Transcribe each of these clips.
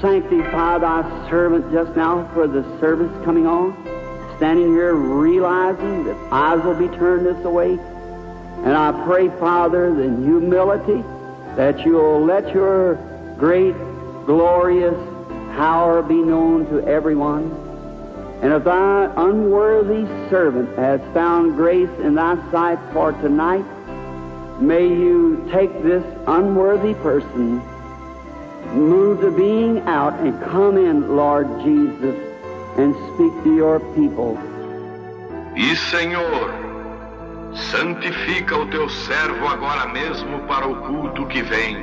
Sanctify thy servant just now for the service coming on, standing here realizing that eyes will be turned this way. And I pray, Father, in humility, that you'll let your great, glorious power be known to everyone. And if thy unworthy servant has found grace in thy sight for tonight, may you take this unworthy person, move the being out, and come in, Lord Jesus, and speak to your people. E, Senhor, santifica o teu servo agora mesmo para o culto que vem.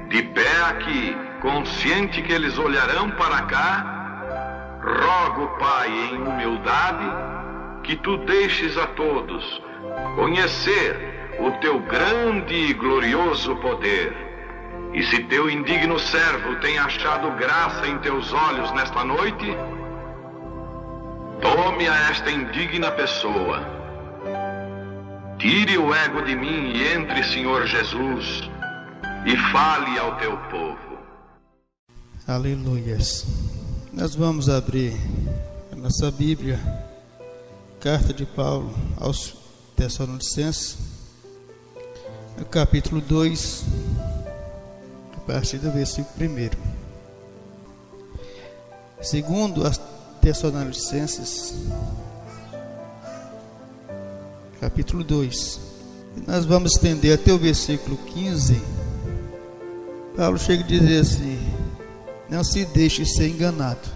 De pé aqui, consciente que eles olharão para cá, rogo, Pai, em humildade, que tu deixes a todos conhecer o teu grande e glorioso poder. E se teu indigno servo tem achado graça em teus olhos nesta noite, tome a esta indigna pessoa. Tire o ego de mim e entre, Senhor Jesus, e fale ao teu povo. Aleluias. Nós vamos abrir a nossa Bíblia, carta de Paulo aos Tessalonicenses, no capítulo 2, a partir do versículo 1. Segundo as Tessalonicenses, capítulo 2. Nós vamos estender até o versículo 15. Paulo chega a dizer assim: não se deixe ser enganado.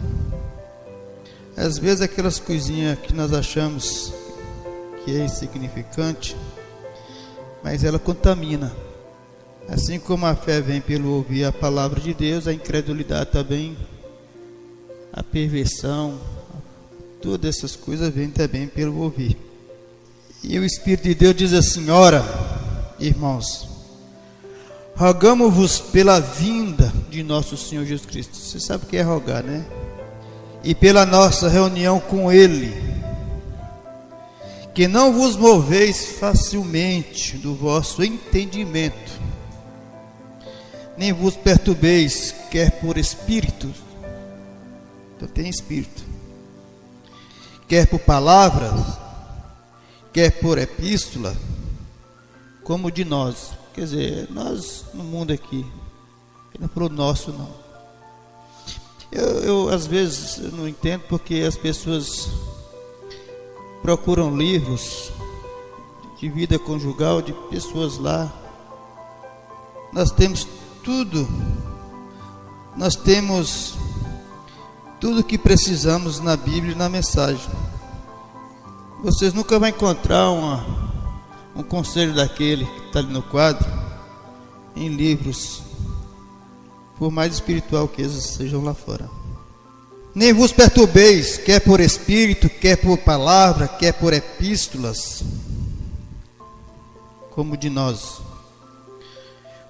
Às vezes aquelas coisinhas que nós achamos que é insignificante, mas ela contamina. Assim como a fé vem pelo ouvir a palavra de Deus, a incredulidade também, a perversão, todas essas coisas vêm também pelo ouvir. E o Espírito de Deus diz assim: ora, irmãos, rogamo-vos pela vinda de nosso Senhor Jesus Cristo. Você sabe o que é rogar, né? E pela nossa reunião com Ele, que não vos moveis facilmente do vosso entendimento, nem vos perturbeis, quer por espírito, então tem espírito, quer por palavras, quer por epístola, como de nós. Quer dizer, nós no mundo aqui, não é para o nosso não. Eu às vezes eu não entendo porque as pessoas procuram livros de vida conjugal de pessoas lá. Nós temos tudo que precisamos na Bíblia e na mensagem. Vocês nunca vão encontrar um conselho daquele que está ali no quadro em livros, por mais espiritual que eles sejam lá fora. Nem vos perturbeis, quer por espírito, quer por palavra, quer por epístolas, como de nós,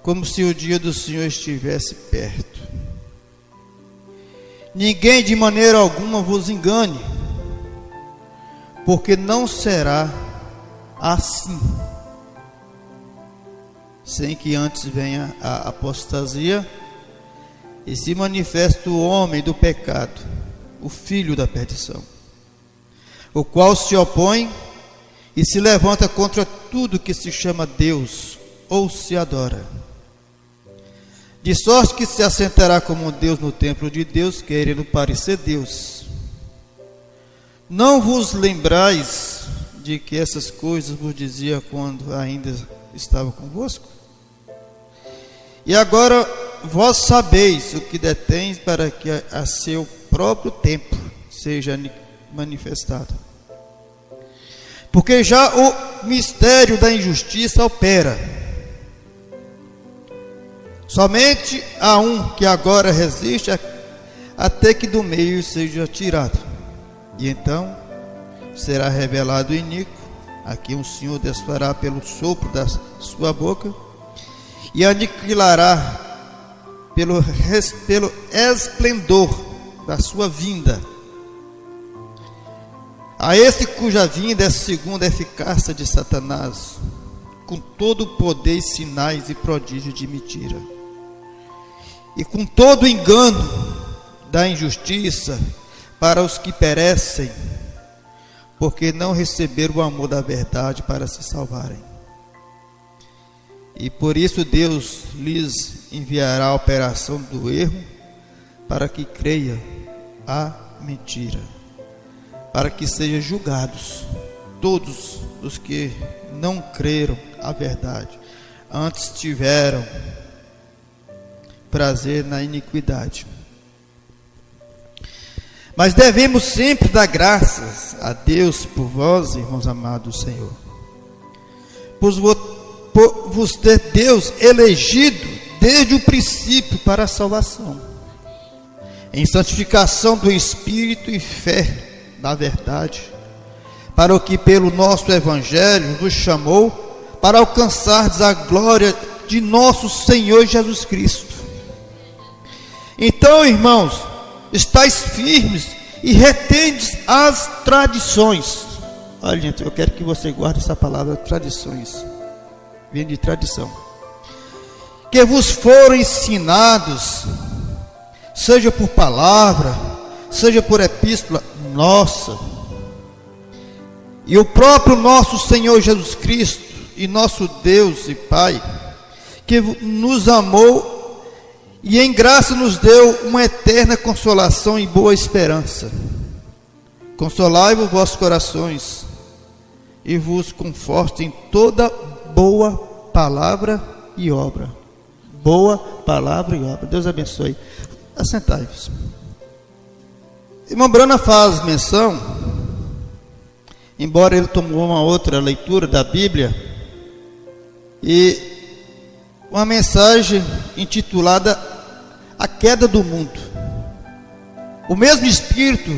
como se o dia do Senhor estivesse perto. Ninguém de maneira alguma vos engane, porque não será assim, sem que antes venha a apostasia e se manifeste o homem do pecado, o filho da perdição, o qual se opõe e se levanta contra tudo que se chama Deus ou se adora, de sorte que se assentará como Deus no templo de Deus, querendo parecer Deus. Não vos lembrais de que essas coisas vos dizia quando ainda estava convosco? E agora vós sabeis o que detens, para que a seu próprio tempo seja manifestado. Porque já o mistério da injustiça opera. Somente há um que agora resiste até que do meio seja tirado. E então será revelado o iníquo, Aqui o Senhor desfará pelo sopro da sua boca e aniquilará pelo esplendor da sua vinda. A esse cuja vinda é segundo a eficácia de Satanás, com todo o poder, sinais e prodígios de mentira, e com todo o engano da injustiça para os que perecem, porque não receberam o amor da verdade para se salvarem. E por isso Deus lhes enviará a operação do erro, para que creia a mentira, para que sejam julgados todos os que não creram a verdade, antes tiveram prazer na iniquidade. Mas devemos sempre dar graças a Deus por vós, irmãos amados do Senhor, por vos ter Deus elegido desde o princípio para a salvação, em santificação do Espírito e fé na verdade, para o que pelo nosso Evangelho nos chamou, para alcançardes a glória de nosso Senhor Jesus Cristo. Então, irmãos, estáis firmes e retendes as tradições. Olha, gente, eu quero que você guarde essa palavra, tradições. Vem de tradição. Que vos foram ensinados, seja por palavra, seja por epístola nossa. E o próprio nosso Senhor Jesus Cristo e nosso Deus e Pai, que nos amou e em graça nos deu uma eterna consolação e boa esperança. Consolai-vos vossos corações e vos conforte em toda boa palavra e obra. Boa palavra e obra. Deus abençoe. Assentai-vos. Irmão Brana faz menção, embora ele tomou uma outra leitura da Bíblia, e uma mensagem intitulada A Queda do Mundo. O mesmo Espírito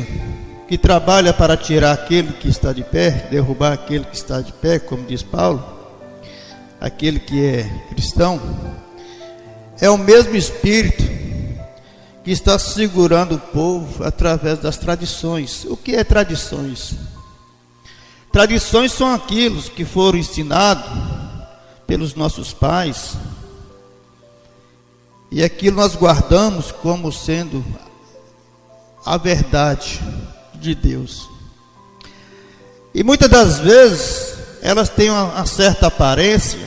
que trabalha para tirar aquele que está de pé, derrubar aquele que está de pé, como diz Paulo, aquele que é cristão, é o mesmo Espírito que está segurando o povo através das tradições. O que é tradições? Tradições são aquilo que foram ensinados pelos nossos pais, e aquilo nós guardamos como sendo a verdade de Deus. E muitas das vezes elas têm uma certa aparência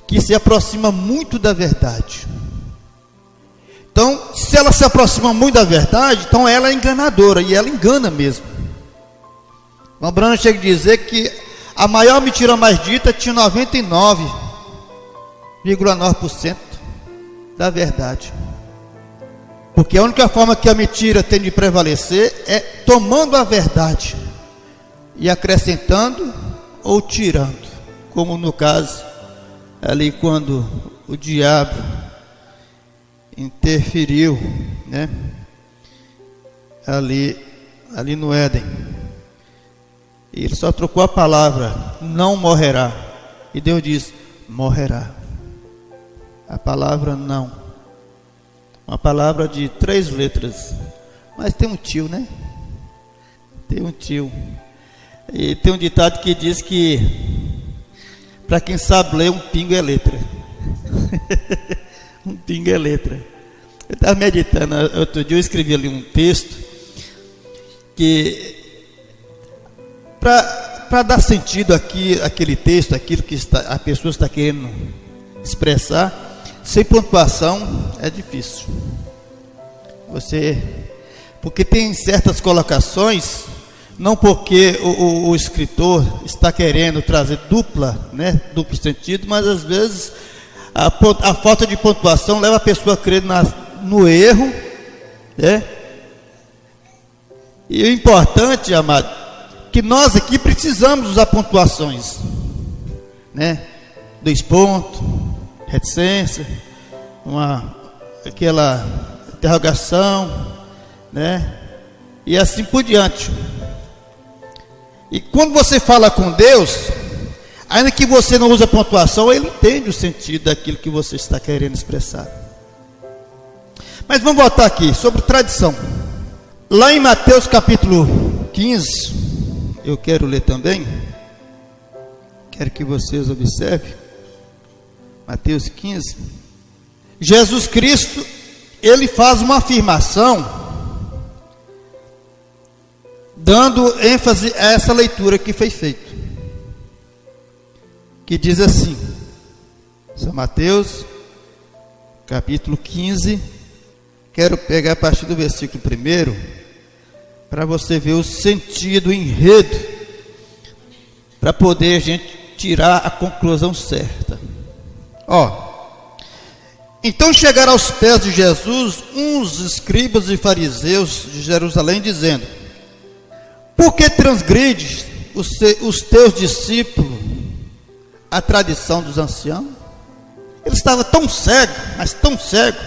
que se aproxima muito da verdade. Então, se ela se aproxima muito da verdade, então ela é enganadora, e ela engana mesmo. O Brana chega a dizer que a maior mentira mais dita tinha 99,9% da verdade. Porque a única forma que a mentira tem de prevalecer é tomando a verdade e acrescentando ou tirando, como no caso ali quando o diabo interferiu, né, ali no Éden. Ele só trocou a palavra não morrerá, e Deus diz morrerá. A palavra não, uma palavra de 3 letras, mas tem um tio, né? Tem um tio. E tem um ditado que diz que para quem sabe ler, um pingo é letra. Um pingo é letra. Eu estava meditando, outro dia eu escrevi ali um texto que para dar sentido aqui, aquele texto, aquilo que a pessoa está querendo expressar, sem pontuação é difícil. Porque tem certas colocações, não porque o escritor está querendo trazer duplo sentido, mas às vezes a falta de pontuação leva a pessoa a crer no erro, né? E o importante, amado, que nós aqui precisamos usar pontuações, né? 2 pontos, reticência, aquela interrogação, né? E assim por diante. E quando você fala com Deus, ainda que você não use a pontuação, Ele entende o sentido daquilo que você está querendo expressar. Mas vamos voltar aqui, sobre tradição. Lá em Mateus capítulo 15, eu quero ler também, quero que vocês observem. Mateus 15, Jesus Cristo, Ele faz uma afirmação, dando ênfase a essa leitura que foi feita, que diz assim, São Mateus, capítulo 15, quero pegar a partir do versículo 1, para você ver o sentido, o enredo, para poder a gente tirar a conclusão certa. Então chegaram aos pés de Jesus uns escribas e fariseus de Jerusalém, dizendo: por que transgredes os teus discípulos a tradição dos anciãos? Ele estava tão cego, mas tão cego.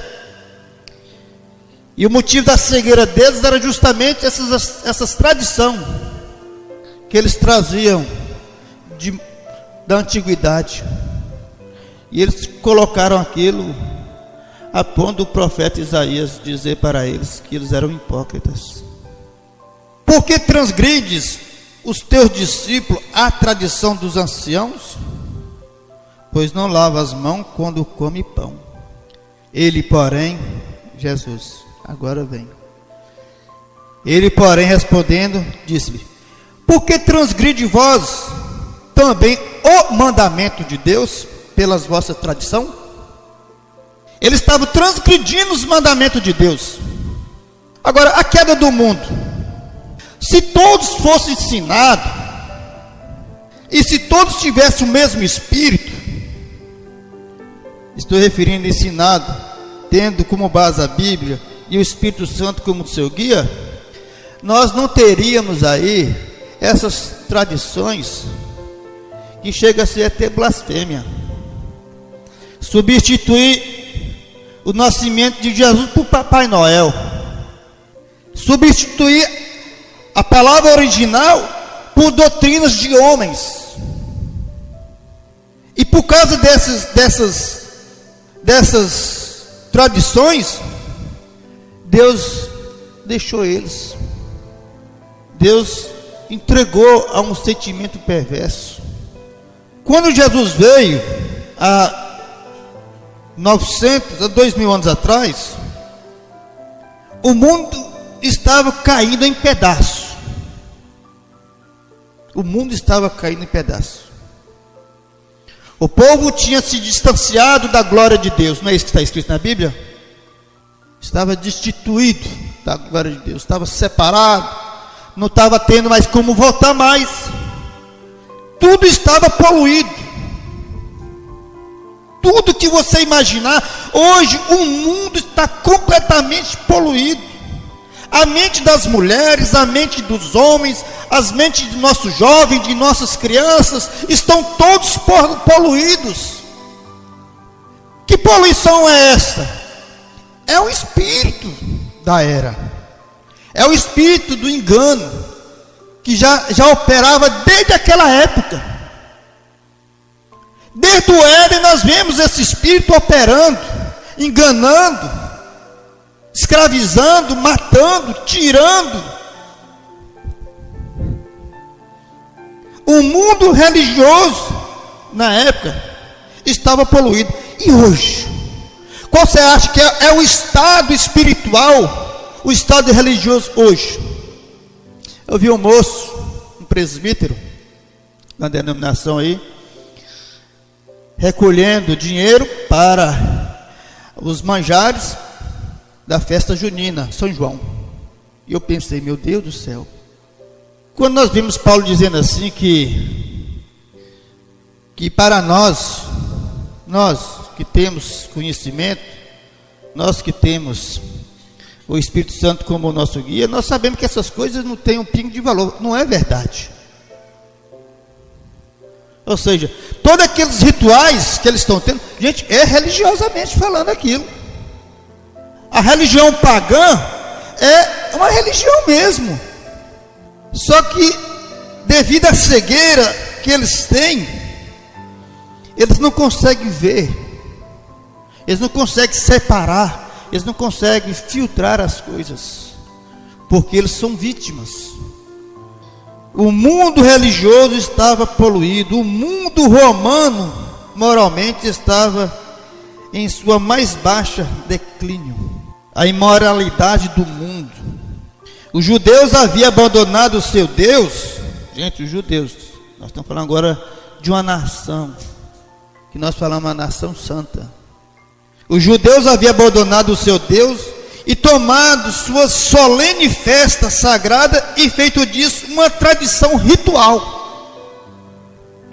E o motivo da cegueira deles era justamente essas tradições que eles traziam da antiguidade. E eles colocaram aquilo a ponto do profeta Isaías dizer para eles que eles eram hipócritas. Por que transgredes os teus discípulos a tradição dos anciãos? Pois não lava as mãos quando come pão. Ele, porém, Jesus, agora vem. Ele, porém, respondendo, disse-lhe: por que transgride vós também o mandamento de Deus pelas vossas tradições? Ele estava transgredindo os mandamentos de Deus. Agora, a queda do mundo. Se todos fossem ensinados, e se todos tivessem o mesmo espírito, estou referindo a ensinado, tendo como base a Bíblia e o Espírito Santo como seu guia, nós não teríamos aí essas tradições que chega a ser até blasfêmia. Substituir o nascimento de Jesus por Papai Noel, substituir a palavra original por doutrinas de homens. E por causa dessas tradições, Deus deixou eles. Deus entregou a um sentimento perverso. Quando Jesus veio há 2000 anos atrás, o mundo estava caindo em pedaços. O mundo estava caindo em pedaços. O povo tinha se distanciado da glória de Deus. Não é isso que está escrito na Bíblia? Estava destituído da glória de Deus. Estava separado. Não estava tendo mais como voltar mais. Tudo estava poluído. Tudo que você imaginar. Hoje o mundo está completamente poluído. A mente das mulheres, a mente dos homens, as mentes de nossos jovens, de nossas crianças, estão todos poluídos. Que poluição é esta? É o espírito da era. É o espírito do engano, que já operava desde aquela época. Desde o Éden nós vemos esse espírito operando, enganando, escravizando, matando, tirando. O mundo religioso na época estava poluído. E hoje? Qual você acha que é o estado espiritual, o estado religioso hoje? Eu vi um moço, um presbítero, na denominação aí, recolhendo dinheiro para os manjares da festa junina, São João. E eu pensei, meu Deus do céu. Quando nós vimos Paulo dizendo assim que para nós que temos conhecimento, nós que temos o Espírito Santo como o nosso guia, nós sabemos que essas coisas não têm um pingo de valor. Não é verdade. Ou seja, todos aqueles rituais que eles estão tendo, gente, é religiosamente falando aquilo. A religião pagã é uma religião mesmo. Só que devido à cegueira que eles têm, eles não conseguem ver, eles não conseguem separar, eles não conseguem filtrar as coisas, porque eles são vítimas. O mundo religioso estava poluído, o mundo romano moralmente estava em sua mais baixa declínio. A imoralidade do mundo. Os judeus haviam abandonado o seu Deus. Gente, os judeus, nós estamos falando agora de uma nação, que nós falamos uma nação santa. Os judeus haviam abandonado o seu Deus e tomado sua solene festa sagrada e feito disso uma tradição ritual.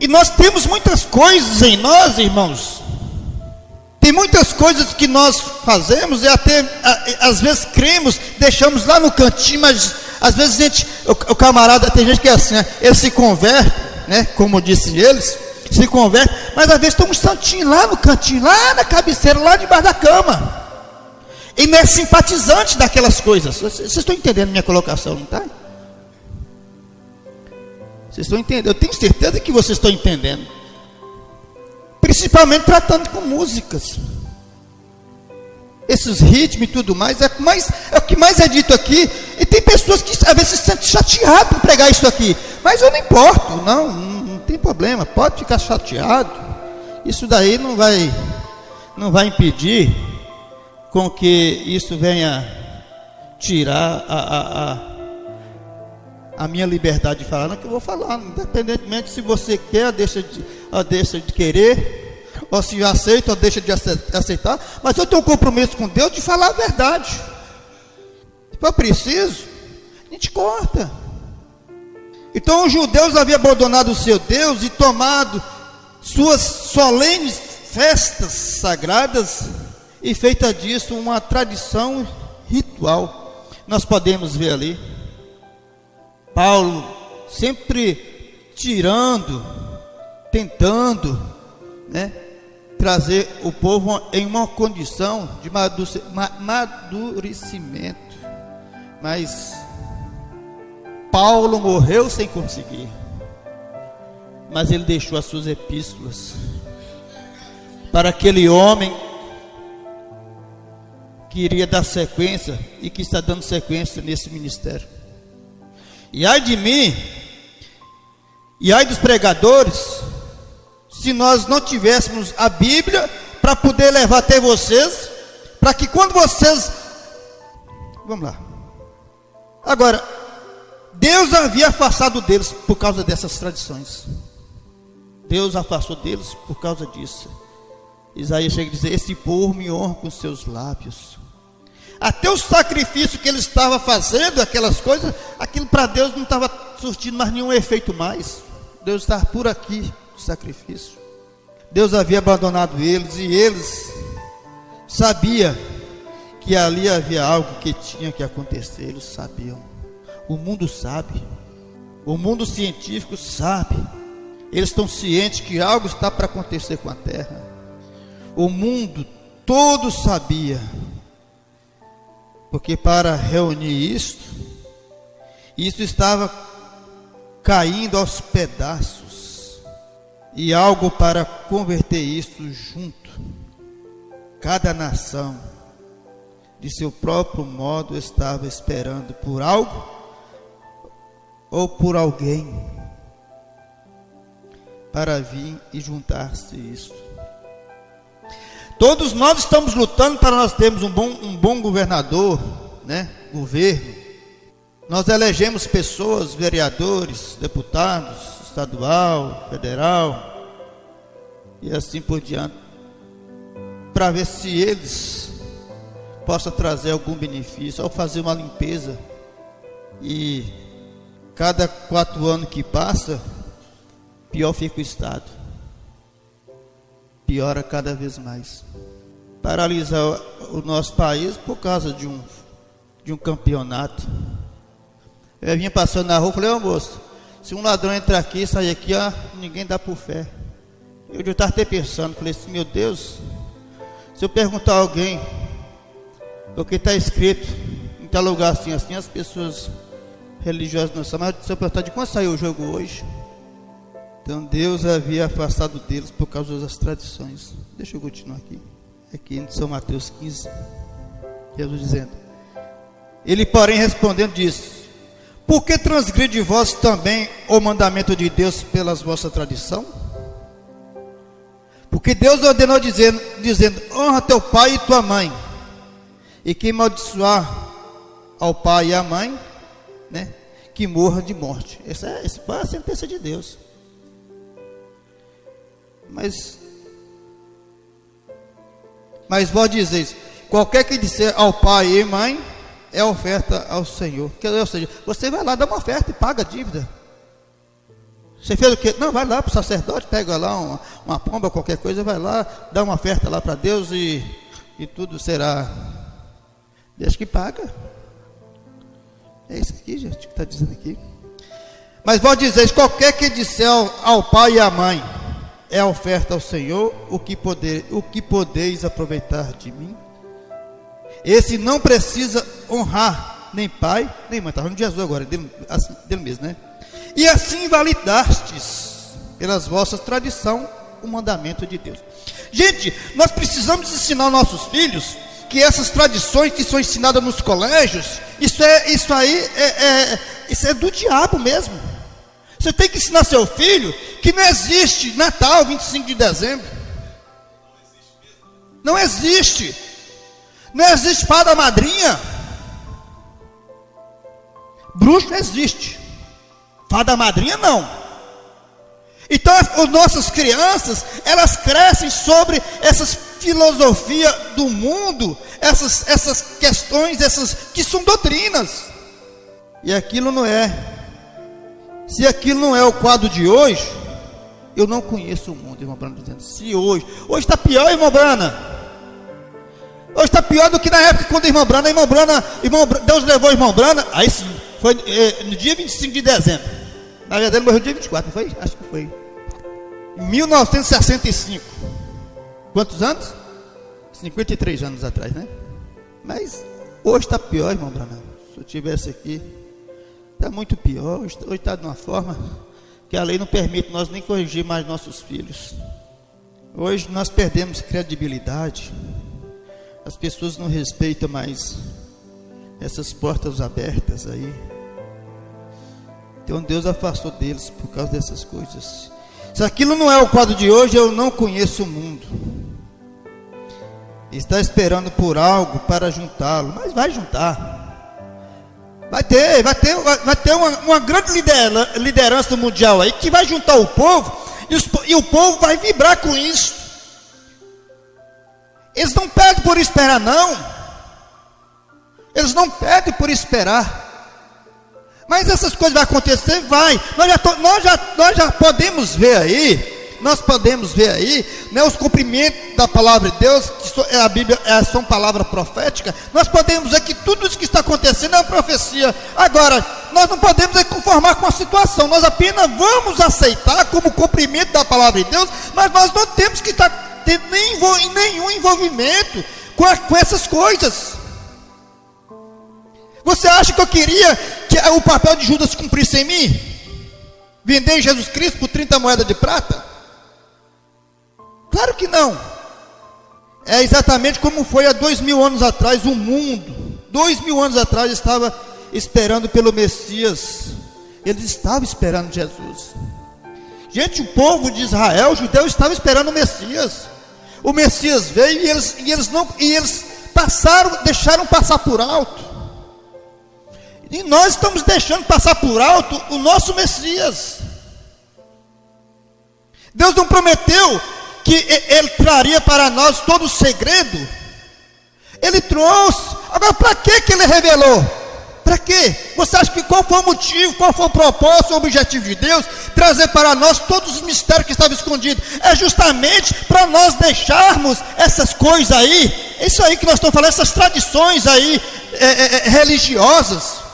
E nós temos muitas coisas em nós, irmãos. Tem muitas coisas que nós fazemos e até às vezes cremos, deixamos lá no cantinho, mas às vezes o camarada, tem gente que é assim, né? Ele se converte, né? Como disse eles, se converte, mas às vezes tem um santinho lá no cantinho, lá na cabeceira, lá debaixo da cama. E não é simpatizante daquelas coisas. Vocês estão entendendo minha colocação, não está? Vocês estão entendendo? Eu tenho certeza que vocês estão entendendo. Principalmente tratando com músicas. Esses ritmos e tudo mais, é o que mais é dito aqui. E tem pessoas que às vezes se sentem chateadas por pregar isso aqui. Mas eu não importo, não tem problema, pode ficar chateado. Isso daí não vai impedir com que isso venha tirar a minha liberdade de falar. Não, que eu vou falar, independentemente se você quer ou deixa de querer, ou se aceita ou deixa de aceitar, mas eu tenho um compromisso com Deus de falar a verdade. Se for preciso, a gente corta. Então os judeus haviam abandonado o seu Deus e tomado suas solenes festas sagradas e feita disso uma tradição ritual. Nós podemos ver ali Paulo sempre tentando, né, trazer o povo em uma condição de amadurecimento. Mas Paulo morreu sem conseguir, mas ele deixou as suas epístolas para aquele homem que iria dar sequência e que está dando sequência nesse ministério. E ai de mim, e ai dos pregadores, se nós não tivéssemos a Bíblia para poder levar até vocês, para que quando vocês, vamos lá, agora, Deus havia afastado deles por causa dessas tradições. Deus afastou deles por causa disso. Isaías chega a dizer: esse povo me honra com seus lábios. Até o sacrifício que ele estava fazendo, aquelas coisas, aquilo para Deus não estava surtindo mais nenhum efeito mais. Deus estava por aqui, o sacrifício. Deus havia abandonado eles, e eles sabiam que ali havia algo que tinha que acontecer. Eles sabiam. O mundo sabe. O mundo científico sabe. Eles estão cientes que algo está para acontecer com a terra. O mundo todo sabia. Porque para reunir isso estava caindo aos pedaços, e algo para converter isso junto. Cada nação, de seu próprio modo, estava esperando por algo ou por alguém para vir e juntar-se isso. Todos nós estamos lutando para nós termos um bom governador, né? Governo. Nós elegemos pessoas, vereadores, deputados, estadual, federal, e assim por diante, para ver se eles possam trazer algum benefício, ou fazer uma limpeza. E cada 4 anos que passa, pior fica o Estado. Piora cada vez mais. Paralisar o nosso país por causa de um campeonato. Eu vinha passando na rua, falei: ô moço, se um ladrão entrar aqui e sair aqui, ó, ninguém dá por fé. Eu já estava até pensando, falei assim: meu Deus, se eu perguntar a alguém o que está escrito em tal lugar assim, as pessoas religiosos não são, mas se eu perguntar de quando saiu o jogo hoje, então Deus havia afastado deles por causa das tradições. Deixa eu continuar aqui em São Mateus 15, Jesus dizendo: ele porém respondendo disse: por que transgride vós também o mandamento de Deus pelas vossas tradições? Porque Deus ordenou dizendo, honra teu pai e tua mãe, e quem amaldiçoar ao pai e à mãe, né, que morra de morte. Essa foi a sentença de Deus. Mas vós dizeis: qualquer que disser ao pai e mãe é oferta ao Senhor. Ou seja, você vai lá, dá uma oferta e paga a dívida. Você fez o quê? Não, vai lá para o sacerdote, pega lá uma pomba, qualquer coisa, vai lá, dá uma oferta lá para Deus e tudo será. Deus que paga. É isso aqui, gente, que está dizendo aqui. Mas vós dizeis: qualquer que disser ao pai e à mãe é oferta ao Senhor, o que podeis aproveitar de mim? Esse não precisa honrar nem pai nem mãe. Está falando de Jesus agora, dele mesmo, né? E assim invalidastes pelas vossas tradições o mandamento de Deus. Gente, nós precisamos ensinar nossos filhos que essas tradições que são ensinadas nos colégios, isso é do diabo mesmo. Você tem que ensinar seu filho que não existe Natal 25 de dezembro. Não existe. Não existe fada madrinha. Bruxo existe. Fada madrinha não. Então as nossas crianças, elas crescem sobre essas filosofias do mundo, essas questões, essas que são doutrinas. E aquilo não é. Se aquilo não é o quadro de hoje, eu não conheço o mundo, irmã Brana dizendo. Se hoje está pior, irmã Brana. Hoje está pior do que na época quando a irmã Brana, Deus levou a irmã Brana, aí sim, foi no dia 25 de dezembro. Na verdade ele morreu no dia 24, não foi? Acho que foi. Em 1965. Quantos anos? 53 anos atrás, né? Mas hoje está pior, irmão Brana. Se eu estivesse aqui, está muito pior. Hoje está de uma forma que a lei não permite nós nem corrigir mais nossos filhos. Hoje nós perdemos credibilidade. As pessoas não respeitam mais essas portas abertas aí. Então Deus afastou deles por causa dessas coisas. Se aquilo não é o quadro de hoje, eu não conheço o mundo. Está esperando por algo para juntá-lo, mas vai juntar. Vai ter uma grande liderança mundial aí que vai juntar o povo e o povo vai vibrar com isso. Eles não pedem por esperar, não. Eles não pedem por esperar. Mas essas coisas vão acontecer, vai. Nós já podemos ver aí, né, os cumprimentos da palavra de Deus, que a Bíblia são palavras proféticas. Nós podemos ver que tudo isso que está acontecendo é uma profecia. Agora, nós não podemos conformar com a situação. Nós apenas vamos aceitar como cumprimento da palavra de Deus, mas nós não temos que estar tendo nenhum envolvimento com essas coisas. Você acha que eu queria que o papel de Judas cumprisse em mim? Vender Jesus Cristo por 30 moedas de prata? Claro que não. É exatamente como foi há 2000 anos atrás. O mundo, 2000 anos atrás, estava esperando pelo Messias. Eles estavam esperando Jesus. Gente, o povo de Israel, os judeus, estavam esperando o Messias. O Messias veio e eles deixaram passar por alto. E nós estamos deixando passar por alto o nosso Messias. Deus não prometeu que Ele traria para nós todo o segredo. Ele trouxe. Agora, para que Ele revelou? Para quê? Você acha que qual foi o motivo, qual foi o propósito, o objetivo de Deus? Trazer para nós todos os mistérios que estavam escondidos. É justamente para nós deixarmos essas coisas aí. Isso aí que nós estamos falando, essas tradições aí religiosas.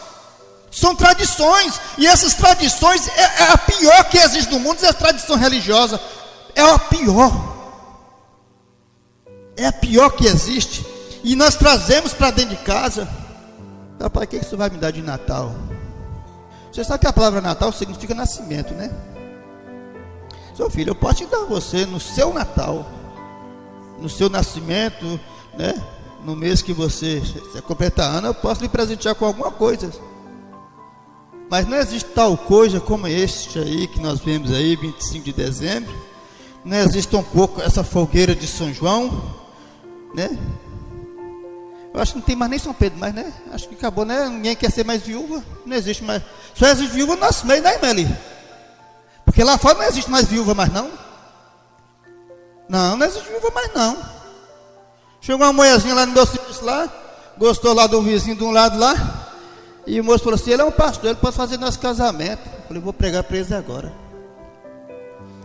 São tradições, e essas tradições é a pior que existe no mundo. É a tradição religiosa, é a pior que existe. E nós trazemos para dentro de casa. Papai, o que você vai me dar de Natal? Você sabe que a palavra Natal significa nascimento, né? Seu filho, eu posso te dar a você no seu Natal, no seu nascimento, né? No mês que você completar ano, eu posso lhe presentear com alguma coisa. Mas não existe tal coisa como este aí que nós vemos aí, 25 de dezembro. Não existe um pouco essa fogueira de São João, né? Eu acho que não tem mais nem São Pedro mais, né? Acho que acabou, né? Ninguém quer ser mais viúva. Não existe mais. Só existe viúva no nosso meio, né, Meli? Porque lá fora não existe mais viúva mais, não. Não existe viúva mais, não. Chegou uma mulherzinha lá no meu serviço lá, gostou lá do vizinho de um lado lá, e o moço falou assim, ele é um pastor, ele pode fazer nosso casamento. Eu falei, vou pregar para eles agora.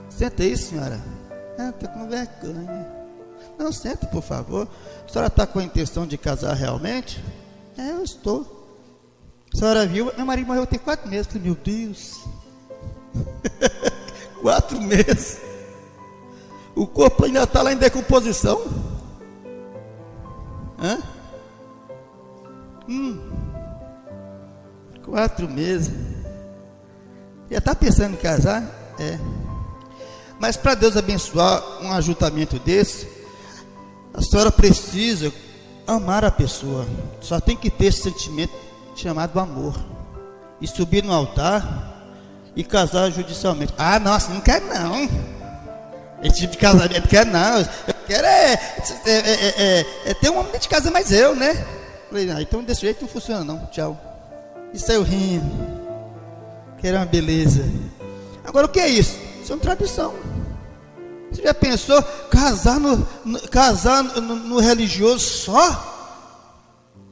Senta aí, senhora. Estou com vergonha. Não, senta, por favor. A senhora está com a intenção de casar realmente? Eu estou. A senhora viu? Meu marido morreu tem 4 meses. Falei, meu Deus. 4 meses. O corpo ainda está lá em decomposição. 4 meses. Já está pensando em casar? Mas para Deus abençoar um ajuntamento desse, a senhora precisa amar a pessoa. Só tem que ter esse sentimento chamado amor. E subir no altar e casar judicialmente. Não, assim não quero não. Esse tipo de casamento quer não. Eu quero ter um homem dentro de casa, mas eu, né? Falei, então desse jeito não funciona não. Tchau. E saiu rindo. Que era uma beleza. Agora o que é isso? Isso é uma tradição. Você já pensou casar no religioso só?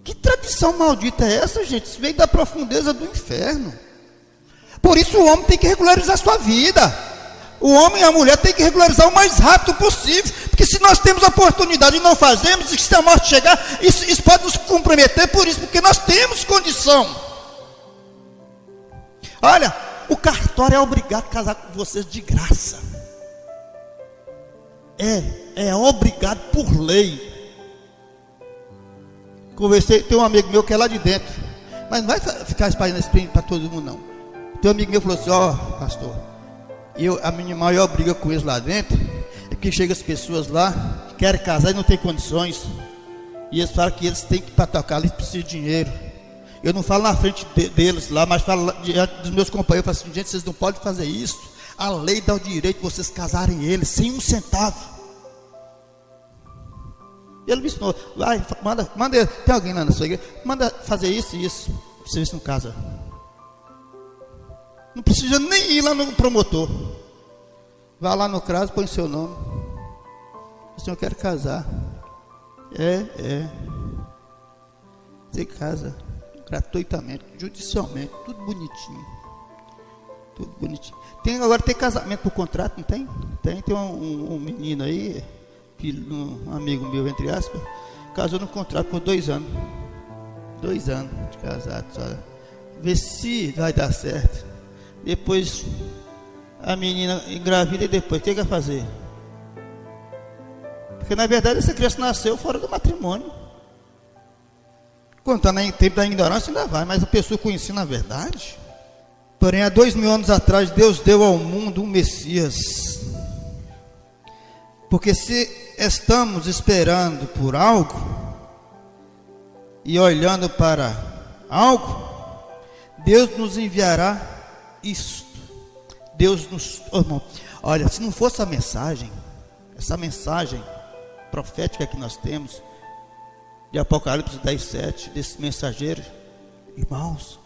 Que tradição maldita é essa, gente? Isso veio da profundeza do inferno. Por isso o homem tem que regularizar sua vida. O homem e a mulher tem que regularizar o mais rápido possível. Porque se nós temos a oportunidade e não fazemos, e se a morte chegar, isso pode nos comprometer por isso, porque nós temos condição. Olha, o cartório é obrigado a casar com vocês de graça. É obrigado por lei. Conversei, tem um amigo meu que é lá de dentro, mas não vai ficar espalhando esse prêmio para todo mundo não. Tem um amigo meu que falou assim, pastor, a minha maior briga com eles lá dentro é que chega as pessoas lá que querem casar e não tem condições, e eles falam que eles têm que, para tocar, eles precisam de dinheiro. Eu não falo na frente deles lá, mas falo diante dos meus companheiros. Eu falo assim, gente, vocês não podem fazer isso. A lei dá o direito de vocês casarem eles sem 1 centavo. Ele me ensinou, vai, manda, tem alguém lá na sua igreja, manda fazer isso e isso, pra você ver se não casa. Não precisa nem ir lá no promotor. Vá lá no CRAS, põe seu nome. Assim, eu quero casar. Você casa gratuitamente, judicialmente, tudo bonitinho. Tudo bonitinho. Agora tem casamento por contrato, não tem? Tem um menino aí, um amigo meu, entre aspas, casou no contrato por 2 anos. 2 anos de casado, só. Vê se vai dar certo. Depois a menina engravida e depois o que vai fazer? Porque na verdade essa criança nasceu fora do matrimônio. Quando está no tempo da ignorância ainda vai, mas a pessoa conhecia na verdade. Porém, há 2000 anos atrás, Deus deu ao mundo um Messias. Porque se estamos esperando por algo e olhando para algo, Deus nos enviará isto. Deus nos... Olha, se não fosse essa mensagem profética que nós temos, de Apocalipse 10:7, desse mensageiro, irmãos,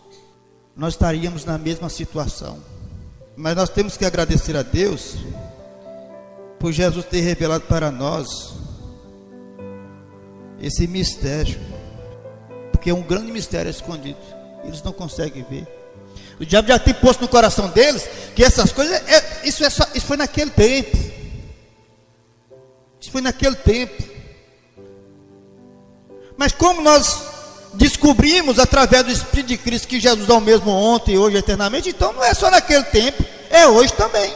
nós estaríamos na mesma situação. Mas nós temos que agradecer a Deus por Jesus ter revelado para nós esse mistério, porque é um grande mistério escondido, eles não conseguem ver. O diabo já tem posto no coração deles que essas coisas, isso foi naquele tempo. Isso foi naquele tempo. Mas como nós descobrimos através do Espírito de Cristo que Jesus é o mesmo ontem, hoje, eternamente, então não é só naquele tempo, é hoje também.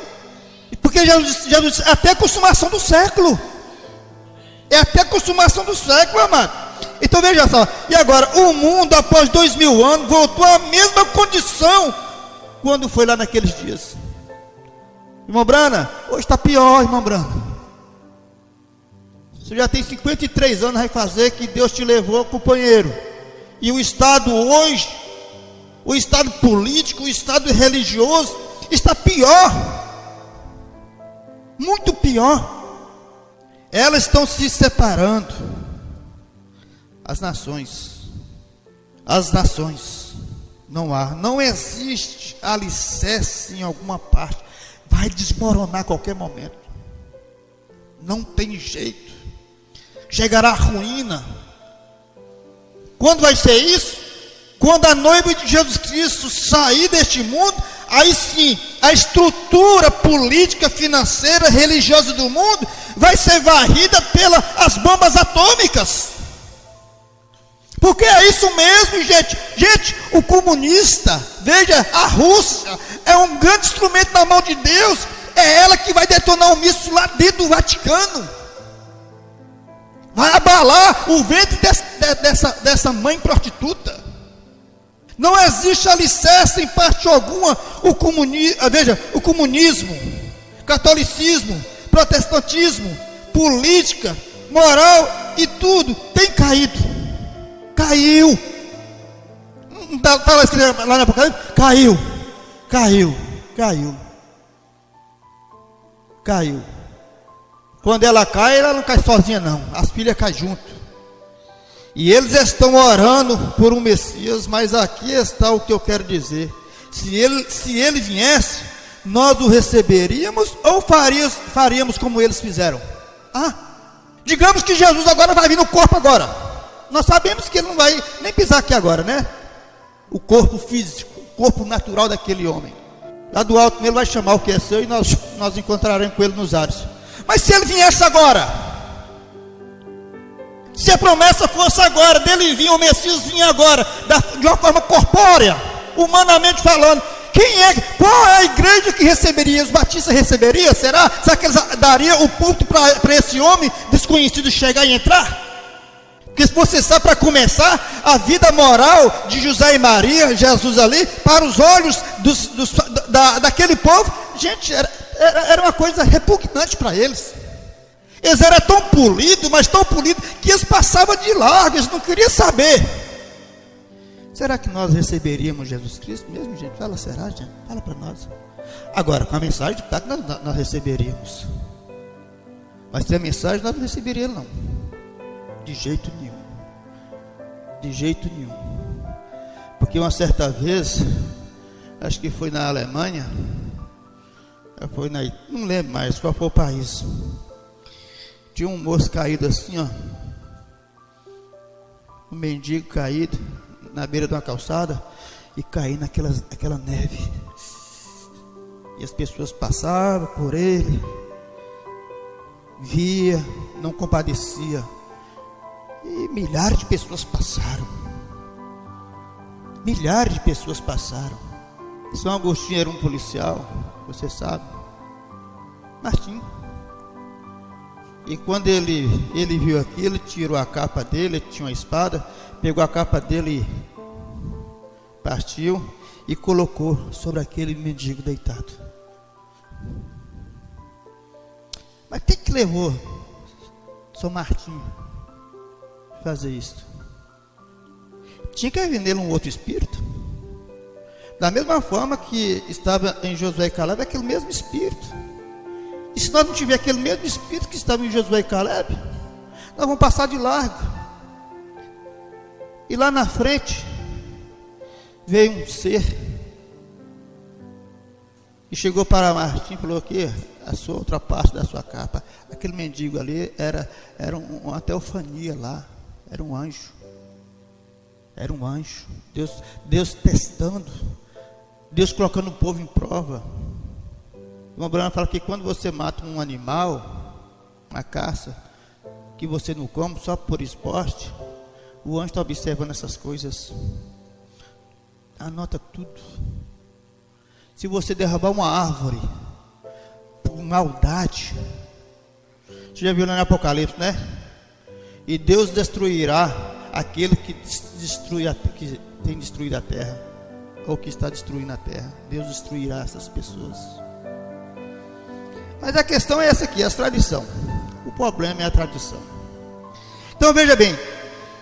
Porque Jesus disse, até a consumação do século. É até a consumação do século, amado. Então veja só, e agora, o mundo após 2000 anos voltou à mesma condição quando foi lá naqueles dias. Irmão Brana, hoje está pior, irmão Brana. Você já tem 53 anos, vai fazer que Deus te levou, companheiro. E o Estado hoje, o Estado político, o Estado religioso, está pior. Muito pior. Elas estão se separando. As nações. Não existe alicerce em alguma parte. Vai desmoronar a qualquer momento. Não tem jeito. Chegará a ruína. Quando vai ser isso? Quando a noiva de Jesus Cristo sair deste mundo, aí sim, a estrutura política, financeira, religiosa do mundo vai ser varrida pelas bombas atômicas. Porque é isso mesmo, gente. Gente, o comunista, veja, a Rússia é um grande instrumento na mão de Deus. É ela que vai detonar um míssil lá dentro do Vaticano. Vai abalar o ventre dessa mãe prostituta. Não existe alicerce em parte alguma. O comunismo, catolicismo, protestantismo, política, moral e tudo tem caído. Caiu. Está lá escrito lá na Apocalipse? Caiu. Quando ela não cai sozinha não. As filhas caem junto. E eles estão orando por um Messias, mas aqui está o que eu quero dizer. Se ele viesse, nós o receberíamos ou faríamos como eles fizeram? Digamos que Jesus agora vai vir no corpo agora. Nós sabemos que ele não vai nem pisar aqui agora, né? O corpo físico, o corpo natural daquele homem. Lá do alto ele vai chamar o que é seu e nós encontraremos com ele nos ares. Mas se ele viesse agora, se a promessa fosse agora, dele vir, o Messias vinha agora, de uma forma corpórea, humanamente falando, qual é a igreja que receberia? Os batistas receberiam? Será que eles dariam o púlpito para esse homem desconhecido chegar e entrar? Porque você sabe, para começar, a vida moral de José e Maria, Jesus ali, para os olhos daquele povo, gente, era uma coisa repugnante para eles. Eles eram tão polidos, mas tão polidos, que eles passavam de largo, eles não queriam saber. Será que nós receberíamos Jesus Cristo mesmo, gente? Fala, será, gente? Fala para nós. Agora, com a mensagem, claro que nós receberíamos. Mas sem a mensagem, nós não receberíamos, não. De jeito nenhum. Porque uma certa vez, acho que foi na Alemanha, não lembro mais qual foi o país. Tinha um moço caído assim, ó. Um mendigo caído na beira de uma calçada e caí naquela neve. E as pessoas passavam por ele, via, não compadecia. E milhares de pessoas passaram. São Agostinho era um policial, você sabe, Martim. E quando ele viu aquilo, ele tirou a capa dele, ele tinha uma espada, pegou a capa dele, partiu e colocou sobre aquele mendigo deitado. Mas quem que levou São Martim fazer isso? Tinha que haver nele um outro espírito. Da mesma forma que estava em Josué e Caleb, aquele mesmo espírito. E se nós não tiver aquele mesmo espírito que estava em Josué e Caleb, nós vamos passar de largo. E lá na frente veio um ser e chegou para Martim e falou que a sua outra parte da sua capa, aquele mendigo ali era uma teofania lá. Era um anjo. Deus testando. Deus colocando o povo em prova. O irmão Bruno fala que quando você mata um animal, uma caça, que você não come só por esporte, o anjo está observando essas coisas. Anota tudo. Se você derrubar uma árvore por maldade, você já viu lá no Apocalipse, né? E Deus destruirá aquele que tem destruído a terra. ou que está destruindo a terra. Deus destruirá essas pessoas. Mas a questão é essa aqui, a tradição. O problema é a tradição. Então veja bem,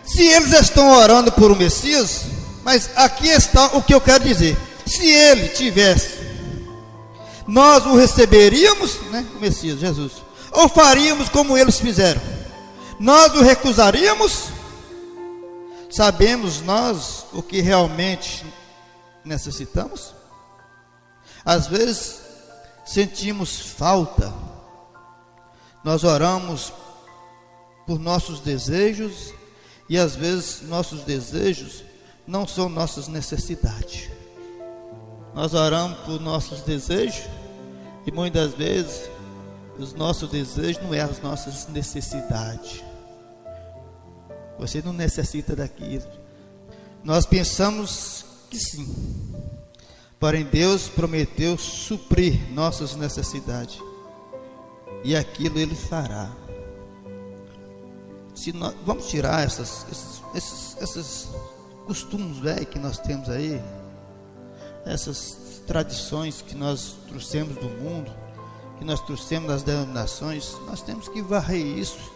se eles estão orando por um Messias, mas aqui está o que eu quero dizer. Se ele tivesse, nós o receberíamos, né, o Messias, Jesus, ou faríamos como eles fizeram? Nós o recusaríamos? Sabemos nós o que realmente necessitamos? Às vezes sentimos falta. Nós oramos por nossos desejos e às vezes nossos desejos não são nossas necessidades. Nós oramos por nossos desejos e muitas vezes os nossos desejos não é as nossas necessidades. Você não necessita daquilo. Nós pensamos que sim. Porém, Deus prometeu suprir nossas necessidades. E aquilo Ele fará. Se nós, vamos tirar esses costumes velhos que nós temos aí, essas tradições que nós trouxemos do mundo, que nós trouxemos das denominações, nós temos que varrer isso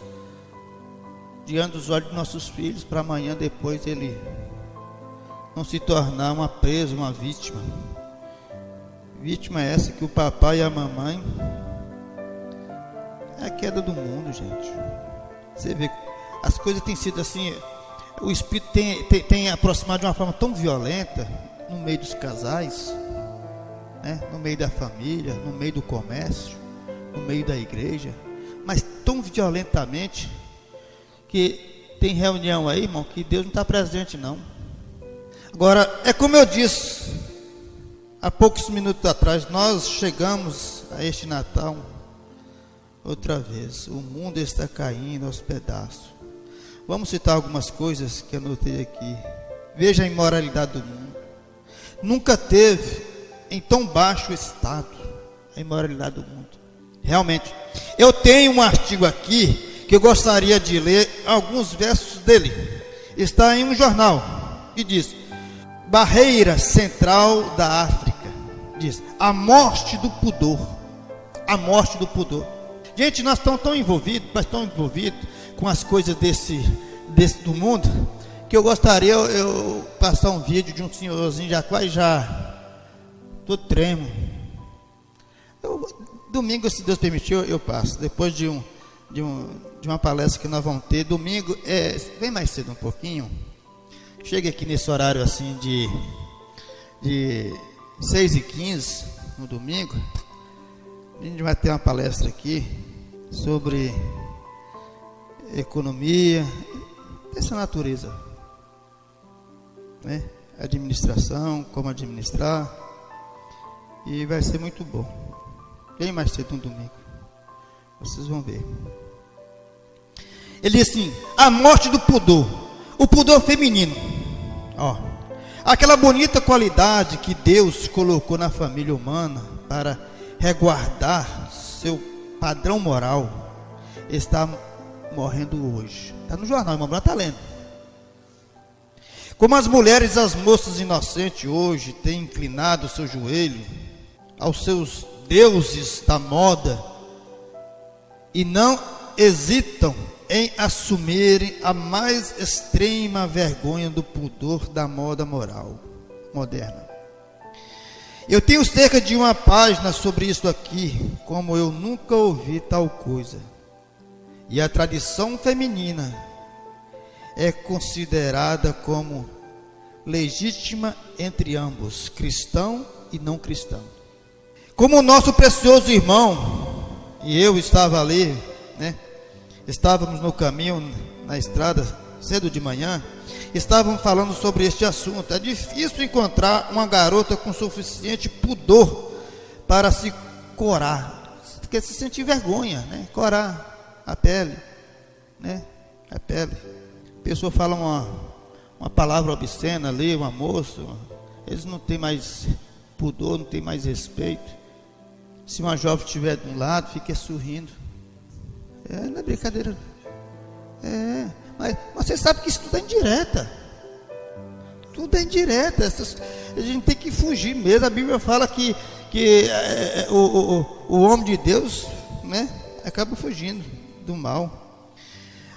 diante dos olhos dos nossos filhos, para amanhã depois ele não se tornar uma presa, uma vítima. Vítima é essa que o papai e a mamãe, é a queda do mundo, gente. Você vê, as coisas têm sido assim, o Espírito tem aproximado de uma forma tão violenta no meio dos casais, né? No meio da família, no meio do comércio, no meio da igreja, mas tão violentamente que tem reunião aí, irmão, que Deus não está presente não. Agora, é como eu disse há poucos minutos atrás, nós chegamos a este Natal outra vez. O mundo está caindo aos pedaços. Vamos citar algumas coisas que eu anotei aqui. Veja a imoralidade do mundo. Nunca teve em tão baixo estado a imoralidade do mundo. Realmente, eu tenho um artigo aqui que eu gostaria de ler alguns versos dele. Está em um jornal que diz: Barreira Central da África. Diz: a morte do pudor. A morte do pudor. Gente, nós estamos tão envolvidos, com as coisas desse do mundo, que eu gostaria eu passar um vídeo de um senhorzinho já todo tremo. Domingo, se Deus permitir, eu passo. Depois de uma palestra que nós vamos ter, domingo, vem mais cedo um pouquinho. Chega aqui nesse horário assim de 6h15, no domingo. A gente vai ter uma palestra aqui sobre economia, essa natureza, né? Administração, como administrar, e vai ser muito bom. Bem mais cedo no domingo, vocês vão ver. Ele diz assim: a morte do pudor, o pudor feminino, ó, aquela bonita qualidade que Deus colocou na família humana para resguardar seu padrão moral, está morrendo hoje. Está no jornal, irmão, está lendo. Como as mulheres, as moças inocentes hoje têm inclinado o seu joelho aos seus deuses da moda e não hesitam em assumirem a mais extrema vergonha do pudor da moda moral moderna. Eu tenho cerca de uma página sobre isso aqui, como eu nunca ouvi tal coisa. E a tradição feminina é considerada como legítima entre ambos, cristão e não cristão. Como o nosso precioso irmão e eu estava ali, né? Estávamos no caminho, na estrada, cedo de manhã, estávamos falando sobre este assunto. É difícil encontrar uma garota com suficiente pudor para se corar, porque se sentir vergonha, né? Corar a pele, né? A pele. A pessoa fala uma palavra obscena ali, uma moça, eles não têm mais pudor, não têm mais respeito. Se uma jovem estiver de um lado, fica sorrindo. Não é brincadeira. Mas você sabe que isso tudo é indireta. Tudo Tudo é indireta. A gente tem que fugir mesmo. A Bíblia fala que o homem de Deus, né, acaba fugindo do mal.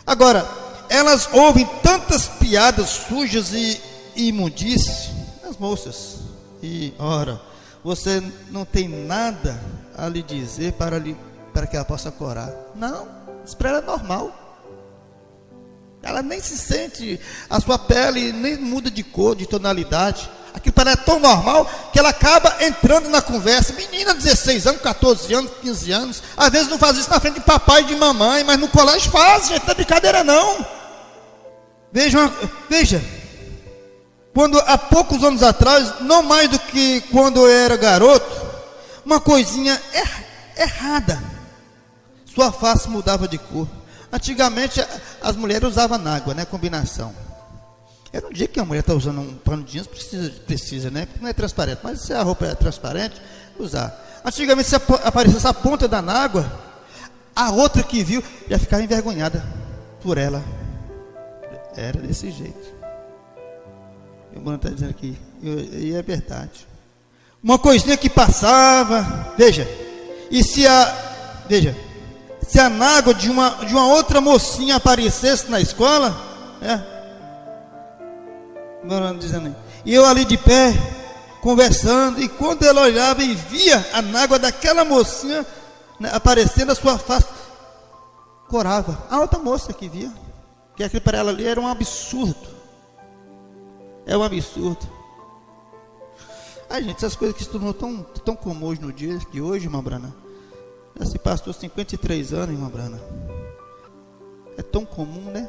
Agora, elas ouvem tantas piadas sujas e imundícias, as moças, e ora, você não tem nada a lhe dizer para que ela possa corar. Não, isso para ela é normal. Ela nem se sente, a sua pele nem muda de cor, de tonalidade. Aquilo para ela é tão normal que ela acaba entrando na conversa. Menina de 16 anos, 14 anos, 15 anos, às vezes não faz isso na frente de papai e de mamãe, mas no colégio faz, gente, não é brincadeira não. Veja, quando há poucos anos atrás, não mais do que quando eu era garoto, uma coisinha errada, sua face mudava de cor. Antigamente as mulheres usavam água, né, combinação. Eu não digo que a mulher está usando um pano de jeans, precisa, né, porque não é transparente, mas se a roupa é transparente, usar. Antigamente se aparecesse a ponta da água, a outra que viu já ficava envergonhada por ela. Era desse jeito. O Bruno está dizendo aqui, e é verdade. Uma coisinha que passava, veja, se a nágua de uma outra mocinha aparecesse na escola, dizendo, e eu ali de pé, conversando, e quando ela olhava e via a nágua daquela mocinha, né, aparecendo a sua face, corava. A outra moça que via, que aquilo para ela ali era um absurdo. É um absurdo. Ai, gente, essas coisas que se tornou tão comuns no dia de hoje, irmã Brana. Já se passou 53 anos, irmã Brana. É tão comum, né?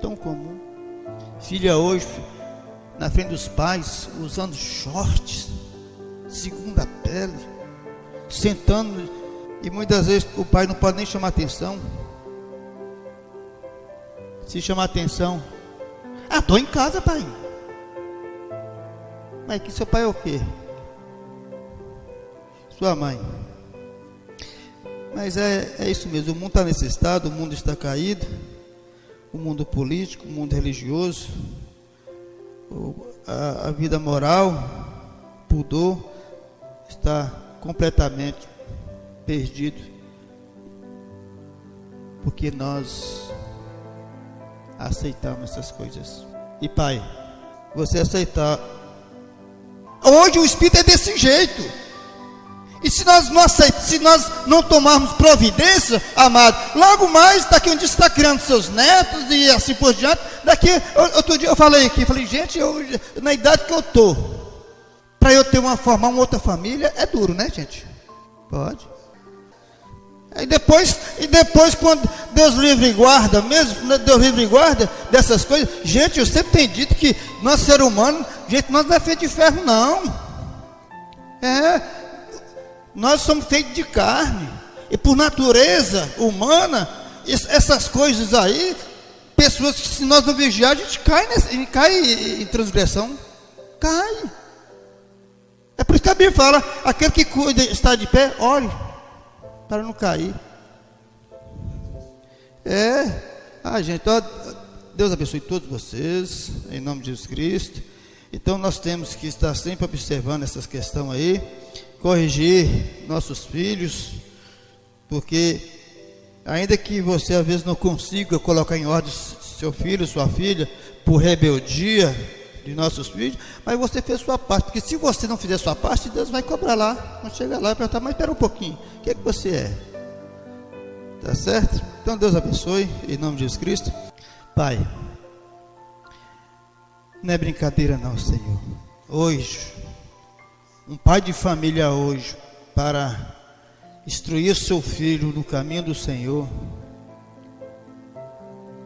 Tão comum. Filha hoje, na frente dos pais, usando shorts, segunda pele, sentando, e muitas vezes o pai não pode nem chamar atenção. Se chamar atenção, estou em casa, pai. Mas que seu pai é o quê? Sua mãe. Mas é isso mesmo, o mundo está nesse estado, o mundo está caído, o mundo político, o mundo religioso, a vida moral, pudor, está completamente perdido, porque nós aceitamos essas coisas. E pai, você aceitar, hoje o Espírito é desse jeito. E se nós não tomarmos providência, amado, logo mais, daqui um dia você está criando seus netos e assim por diante. Outro dia eu falei aqui, gente, na idade que eu estou, para eu formar uma outra família, é duro, né, gente? Pode. E depois quando Deus livre e guarda, mesmo Deus livre e guarda dessas coisas, gente, eu sempre tenho dito que nós ser humano, gente, nós não é feito de ferro, não. Nós somos feitos de carne, e por natureza humana, essas coisas aí, pessoas que se nós não vigiar, a gente cai em transgressão, cai. É por isso que a Bíblia fala, aquele que cuida, está de pé, ore, para não cair. Gente, Deus abençoe todos vocês, em nome de Jesus Cristo. Então nós temos que estar sempre observando essas questões aí, corrigir nossos filhos, porque ainda que você às vezes não consiga colocar em ordem seu filho, sua filha, por rebeldia de nossos filhos, mas você fez sua parte, porque se você não fizer sua parte, Deus vai cobrar lá, quando chegar lá e perguntar, mas espera um pouquinho, o que é que você é? Tá certo? Então Deus abençoe, em nome de Jesus Cristo. Pai, não é brincadeira não, Senhor. Hoje, um pai de família hoje, para instruir seu filho no caminho do Senhor,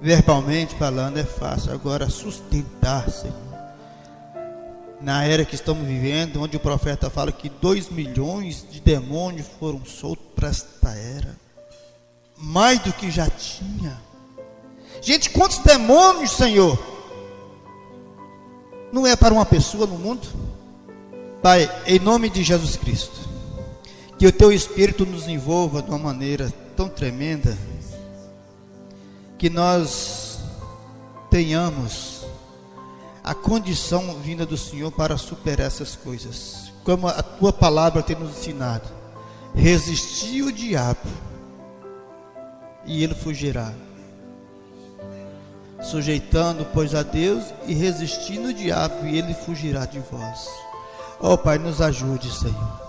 verbalmente falando é fácil, agora sustentar, Senhor, na era que estamos vivendo, onde o profeta fala que 2 milhões de demônios foram soltos para esta era, mais do que já tinha. Gente, quantos demônios, Senhor, não é para uma pessoa no mundo? Pai, em nome de Jesus Cristo, que o Teu Espírito nos envolva de uma maneira tão tremenda, que nós tenhamos a condição vinda do Senhor para superar essas coisas. Como a tua palavra tem nos ensinado: resistir o diabo e ele fugirá. Sujeitando, pois, a Deus e resistindo o diabo, e ele fugirá de vós. Oh Pai, nos ajude, Senhor,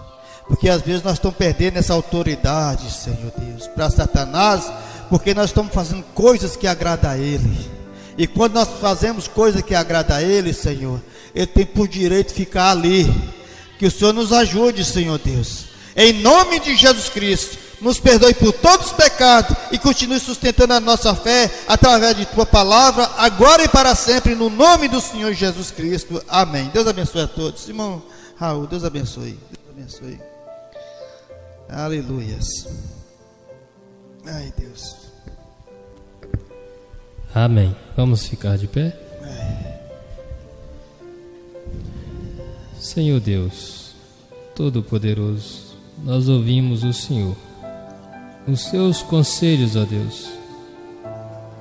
porque às vezes nós estamos perdendo essa autoridade, Senhor Deus, para Satanás, porque nós estamos fazendo coisas que agradam a Ele. E quando nós fazemos coisas que agradam a Ele, Senhor, Ele tem por direito ficar ali. Que o Senhor nos ajude, Senhor Deus, em nome de Jesus Cristo. Nos perdoe por todos os pecados e continue sustentando a nossa fé através de tua palavra, agora e para sempre, no nome do Senhor Jesus Cristo. Amém. Deus abençoe a todos. Irmão Raul, Deus abençoe. Deus abençoe. Aleluias. Ai, Deus. Amém. Vamos ficar de pé? Senhor Deus Todo-Poderoso, nós ouvimos o Senhor, os seus conselhos, ó Deus,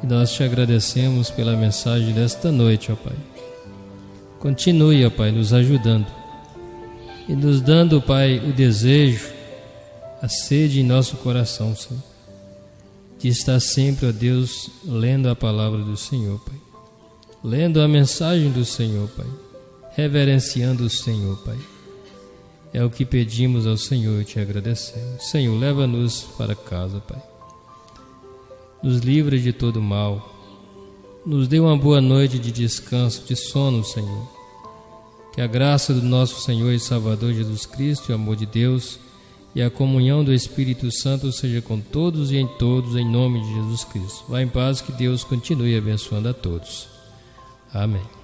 e nós te agradecemos pela mensagem desta noite, ó Pai. Continue, ó Pai, nos ajudando e nos dando, Pai, o desejo, a sede em nosso coração, Senhor, de estar sempre, ó Deus, lendo a palavra do Senhor, Pai, lendo a mensagem do Senhor, Pai, reverenciando o Senhor, Pai. É o que pedimos ao Senhor e te agradecemos. Senhor, leva-nos para casa, Pai. Nos livra de todo mal. Nos dê uma boa noite de descanso, de sono, Senhor. Que a graça do nosso Senhor e Salvador Jesus Cristo, e o amor de Deus e a comunhão do Espírito Santo seja com todos e em todos, em nome de Jesus Cristo. Vá em paz, que Deus continue abençoando a todos. Amém.